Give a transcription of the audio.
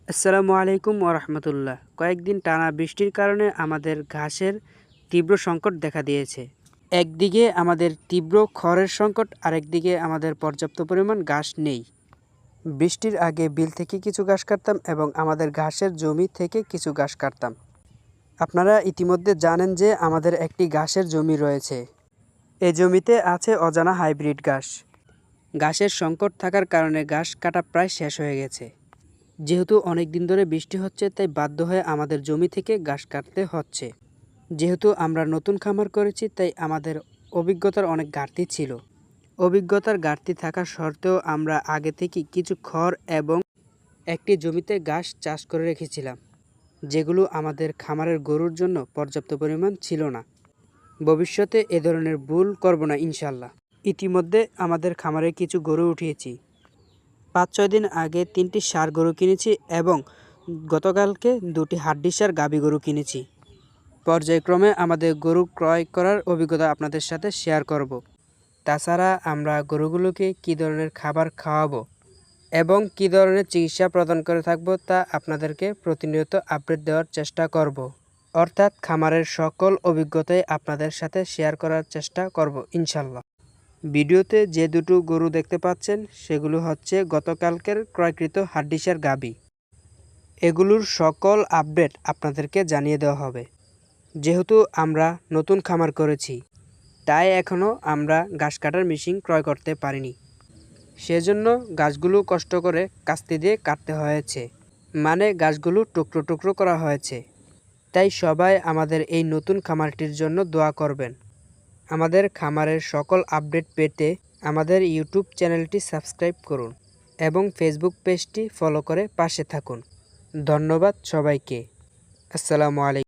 আসসালামু আলাইকুম ওরহমতুল্লাহ। কয়েকদিন টানা বৃষ্টির কারণে আমাদের ঘাসের তীব্র সংকট দেখা দিয়েছে। একদিকে আমাদের তীব্র খড়ের সংকট, আরেকদিকে আমাদের পর্যাপ্ত পরিমাণ ঘাস নেই। বৃষ্টির আগে বিল থেকে কিছু ঘাস কাটতাম এবং আমাদের ঘাসের জমি থেকে কিছু ঘাস কাটতাম। আপনারা ইতিমধ্যে জানেন যে আমাদের একটি ঘাসের জমি রয়েছে। এই জমিতে আছে অজানা হাইব্রিড ঘাস। ঘাসের সংকট থাকার কারণে ঘাস কাটা প্রায় শেষ হয়ে গেছে। যেহেতু অনেক দিন ধরে বৃষ্টি হচ্ছে, তাই বাধ্য হয়ে আমাদের জমি থেকে ঘাস কাটতে হচ্ছে। যেহেতু আমরা নতুন খামার করেছি, তাই আমাদের অভিজ্ঞতার অনেক ঘাটতি ছিল। অভিজ্ঞতার ঘাটতি থাকা সত্ত্বেও আমরা আগে থেকে কিছু খড় এবং একটি জমিতে ঘাস চাষ করে রেখেছিলাম, যেগুলো আমাদের খামারের গরুর জন্য পর্যাপ্ত পরিমাণ ছিল না। ভবিষ্যতে এ ধরনের ভুল করব না ইনশাল্লাহ। ইতিমধ্যে আমাদের খামারে কিছু গরু উঠিয়েছি। 5-6 দিন আগে 3টি ষাঁড় গরু কিনেছি এবং গতকালকে 2টি হাড্ডিসার গাভী গরু কিনেছি। পর্যায়ক্রমে আমাদের গরু ক্রয় করার অভিজ্ঞতা আপনাদের সাথে শেয়ার করব। তাছাড়া আমরা গরুগুলোকে কী ধরনের খাবার খাওয়াবো এবং কী ধরনের চিকিৎসা প্রদান করে থাকবো, তা আপনাদেরকে প্রতিনিয়ত আপডেট দেওয়ার চেষ্টা করব। অর্থাৎ খামারের সকল অভিজ্ঞতাই আপনাদের সাথে শেয়ার করার চেষ্টা করব ইনশাল্লাহ। ভিডিওতে যে দুটো গরু দেখতে পাচ্ছেন, সেগুলো হচ্ছে গতকালকের ক্রয়কৃত হাড্ডিসার গাভী। এগুলোর সকল আপডেট আপনাদেরকে জানিয়ে দেওয়া হবে। যেহেতু আমরা নতুন খামার করেছি, তাই এখনও আমরা ঘাস কাটার মেশিন ক্রয় করতে পারিনি। সেজন্য গাছগুলো কষ্ট করে কাস্তে দিয়ে কাটতে হয়েছে, মানে গাছগুলো টুকরো টুকরো করা হয়েছে। তাই সবাই আমাদের এই নতুন খামারটির জন্য দোয়া করবেন। আমাদের খামারের সকল আপডেট পেতে আমাদের ইউটিউব চ্যানেলটি সাবস্ক্রাইব করুন এবং ফেসবুক পেজটি ফলো করে পাশে থাকুন। ধন্যবাদ সবাইকে। আসসালামু আলাইকুম।